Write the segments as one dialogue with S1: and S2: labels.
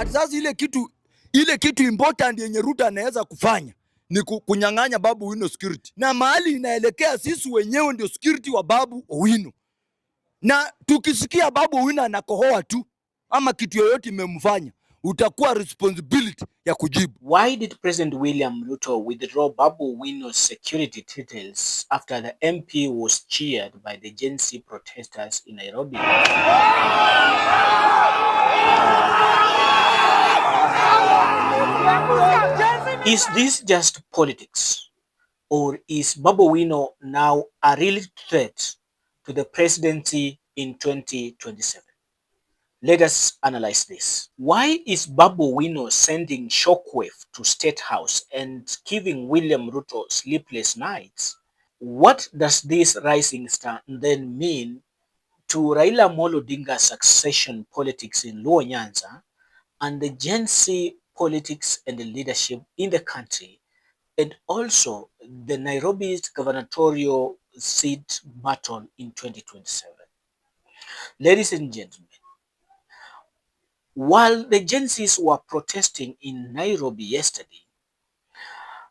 S1: Ati sasa ile kitu important yenye Ruto anaweza kufanya ni kunyang'anya Babu Owino security. Na mahali inaelekea sisi wenyewe ndio security wa Babu Owino. Na tukisikia Babu Owino anakohoa tu ama kitu yoyote imemfanya, utakuwa responsibility ya kujibu.
S2: Why did President William Ruto withdraw Babu Owino's security details after the MP was cheered by the Gen Z protesters in Nairobi? Is this just politics, or is Babu Owino now a real threat to the presidency in 2027? Let us analyze this. Why is Babu Owino sending shockwave to State House and giving William Ruto sleepless nights? What does this rising star then mean to Raila Odinga's succession politics in Luo Nyanza and the Gen Z politics and the leadership in the country, and also the Nairobi's gubernatorial seat battle in 2027? Ladies and gentlemen, while the Gen Zs were protesting in Nairobi yesterday,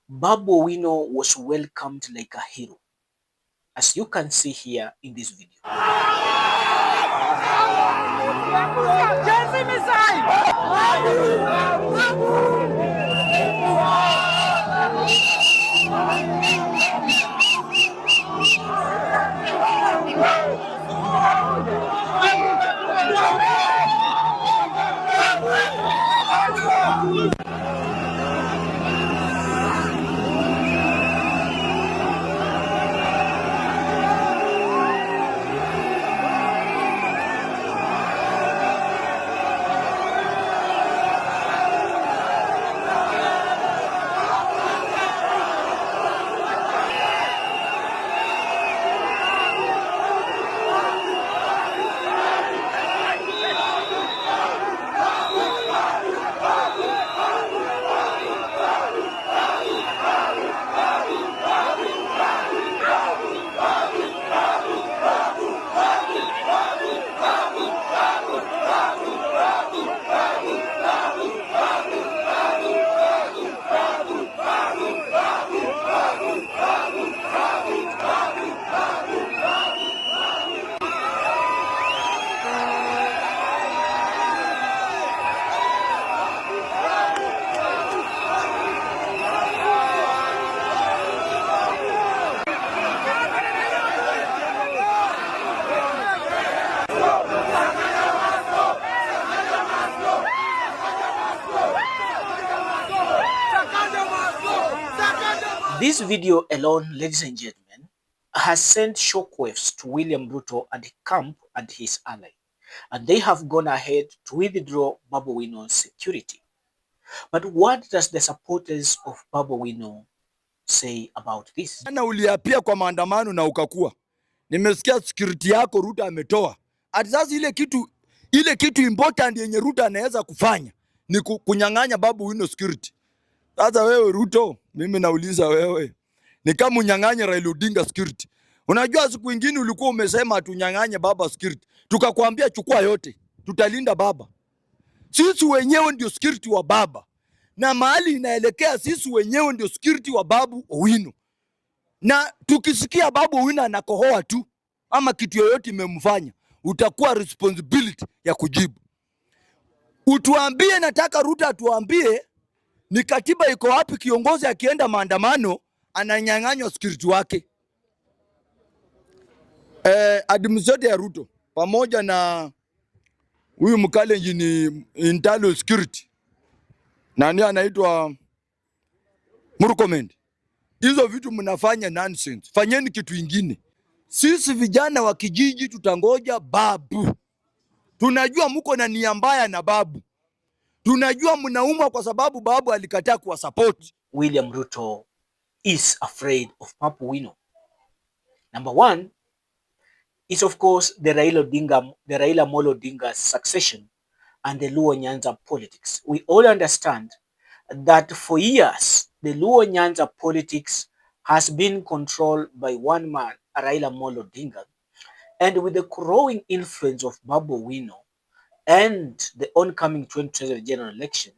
S2: Babu Owino was welcomed like a hero, as you can see here in this video. This video alone, ladies and gentlemen, has sent shockwaves to William Ruto and camp and his ally, and they have gone ahead to withdraw Babu Owino's security. But what does the supporters of Babu Owino say about this?
S1: Ana uliapia kwa maandamano na ukakua. Nimesikia security yako Ruto ametoa. Ati sasa ile kitu important yenye Ruto anaweza kufanya ni kunyang'anya Babu Owino security. Sasa wewe Ruto, mimi nauliza wewe, ni kama unyang'anye Raila Odinga security. Unajua siku nyingine ulikuwa umesema tunyang'anye baba security. Tukakwambia chukua yote, tutalinda baba. Sisi wenyewe ndio security wa baba. Na mahali inaelekea sisi wenyewe ndio security wa Babu Owino. Na tukisikia Babu Owino anakohoa tu ama kitu yoyote imemfanya, utakuwa responsibility ya kujibu. Utuambie, nataka Ruto atuambie ni katiba iko wapi kiongozi akienda maandamano ananyang'anywa security wake. Administrator ya Ruto pamoja na huyu Mkalenji ni internal security. Nani anaitwa Murkomen. Hizo vitu mnafanya nonsense. Fanyeni kitu ingine. Sisi vijana wa kijiji tutangoja Babu. Tunajua mko na nia mbaya na Babu. Tunajua mnaumwa kwa sababu Babu alikataa kuwa support.
S2: William Ruto is afraid of Babu Owino. Number one is of course the Raila Odinga's succession and the Luo Nyanza politics. We all understand that for years the Luo Nyanza politics has been controlled by one man, Raila Odinga, and with the growing influence of Babu Owino, and the oncoming 2027 general election,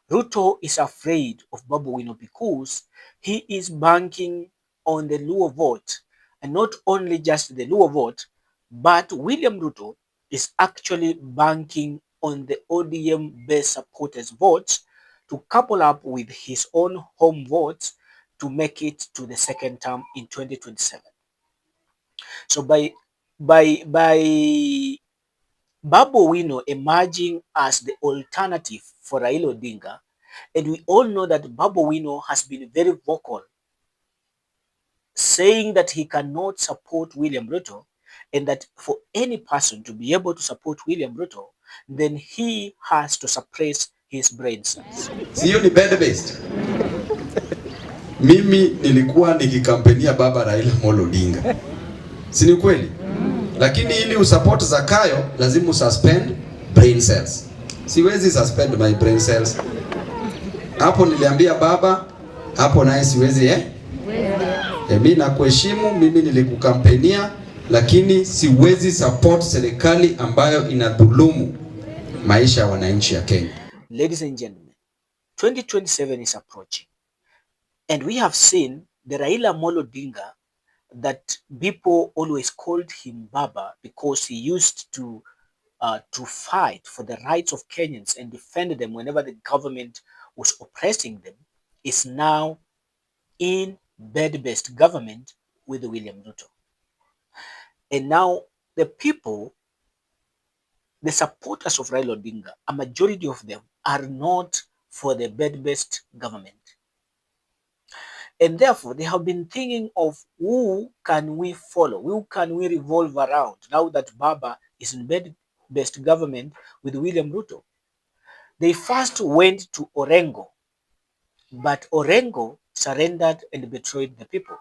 S2: Ruto is afraid of Babu Owino because he is banking on the Luo vote, and not only just the Luo vote, but William Ruto is actually banking on the ODM-based supporters' votes to couple up with his own home votes to make it to the second term in 2027. So by Babu Owino emerging as the alternative for Raila Odinga, and we all know that Babu Owino has been very vocal, saying that he cannot support William Ruto, and that for any person to be able to support William Ruto, then he has to suppress his brain cells.
S3: Sio ni bed based. Mimi nilikuwa nikikampenia baba Raila Odinga. Si ni kweli? Lakini ili usupport Zakayo lazima ususpend brain cells. Siwezi suspend my brain cells. Hapo niliambia baba, hapo naye siwezi mimi nakuheshimu, mimi nilikukampenia, lakini siwezi support serikali ambayo inadhulumu maisha ya wananchi ya Kenya.
S2: Ladies and gentlemen, 2027 is approaching, and we have seen the Raila Odinga that people always called him Baba because he used to fight for the rights of Kenyans and defend them whenever the government was oppressing them, is now in bed-based government with William Ruto. And now the people, the supporters of Raila Odinga, a majority of them are not for the bed-based government. And therefore, they have been thinking of who can we follow, who can we revolve around now that Baba is in bed-based government with William Ruto. They first went to Orengo, but Orengo surrendered and betrayed the people.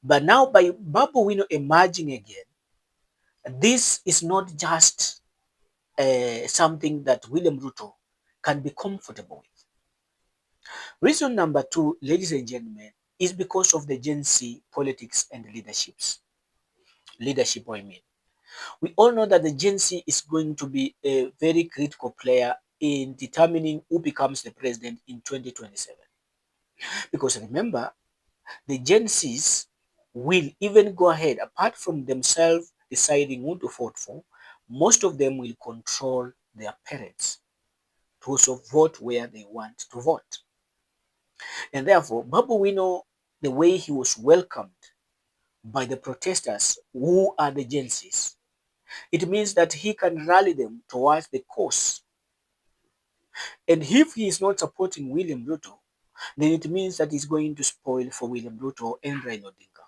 S2: But now by Babu Owino emerging again, this is not just something that William Ruto can be comfortable with. Reason number two, ladies and gentlemen, is because of the Gen Z politics and leaderships. Leadership, I mean. We all know that the Gen Z is going to be a very critical player in determining who becomes the president in 2027. Because remember, the Gen Zs will even go ahead, apart from themselves deciding who to vote for, most of them will control their parents to also vote where they want to vote. And therefore, Babu Owino, the way he was welcomed by the protesters who are the Gen Zs, it means that he can rally them towards the cause. And if he is not supporting William Ruto, then it means that he's going to spoil for William Ruto and Raila Odinga.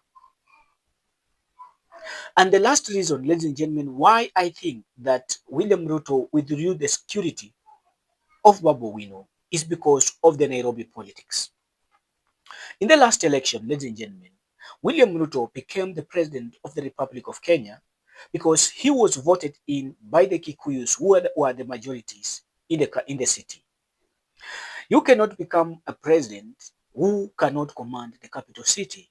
S2: And the last reason, ladies and gentlemen, why I think that William Ruto withdrew the security of Babu Owino is because of the Nairobi politics. In the last election, ladies and gentlemen, William Ruto became the president of the Republic of Kenya because he was voted in by the Kikuyus, who are the majorities in the city. You cannot become a president who cannot command the capital city.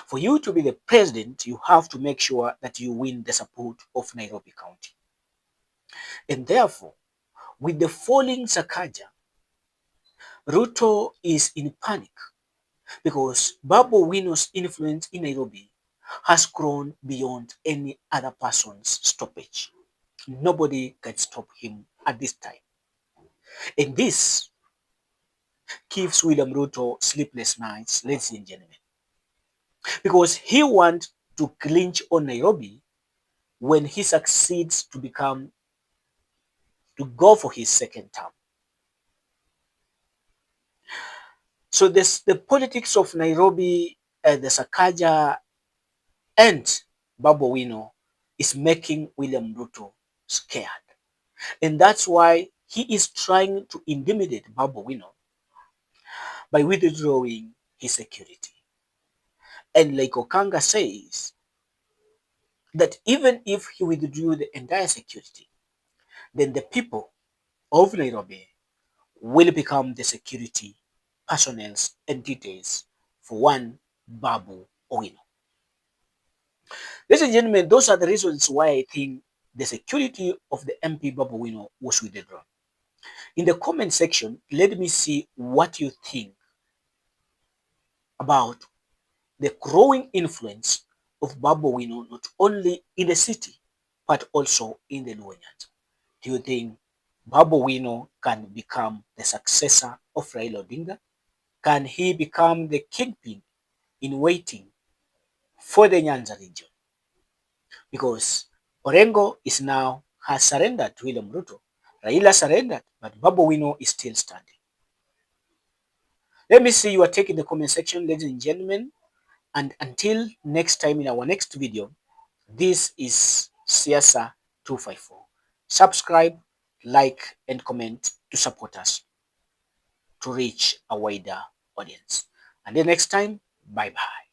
S2: For you to be the president, you have to make sure that you win the support of Nairobi County. And therefore, with the falling Sakaja, Ruto is in panic because Babu Owino's influence in Nairobi has grown beyond any other person's stoppage. Nobody can stop him at this time. And this gives William Ruto sleepless nights, ladies and gentlemen, because he wants to clinch on Nairobi when he succeeds to go for his second term. So the politics of Nairobi, the Sakaja, and Babu Owino is making William Ruto scared. And that's why he is trying to intimidate Babu Owino by withdrawing his security. And like Okanga says, that even if he withdrew the entire security, then the people of Nairobi will become the security personnel and details for one Babu Owino. Ladies and gentlemen, those are the reasons why I think the security of the MP Babu Owino was withdrawn. In the comment section, let me see what you think about the growing influence of Babu Owino not only in the city but also in the Luo Nyanza. Do you think Babu Owino can become the successor of Raila Odinga? Can he become the kingpin in waiting for the Nyanza region? Because Orengo has surrendered to William Ruto. Raila surrendered, but Babu Owino is still standing. Let me see your take in the comment section, ladies and gentlemen. And until next time in our next video, this is Siasa 254. Subscribe, like, and comment to support us to reach a wider audience. Until next time, bye-bye.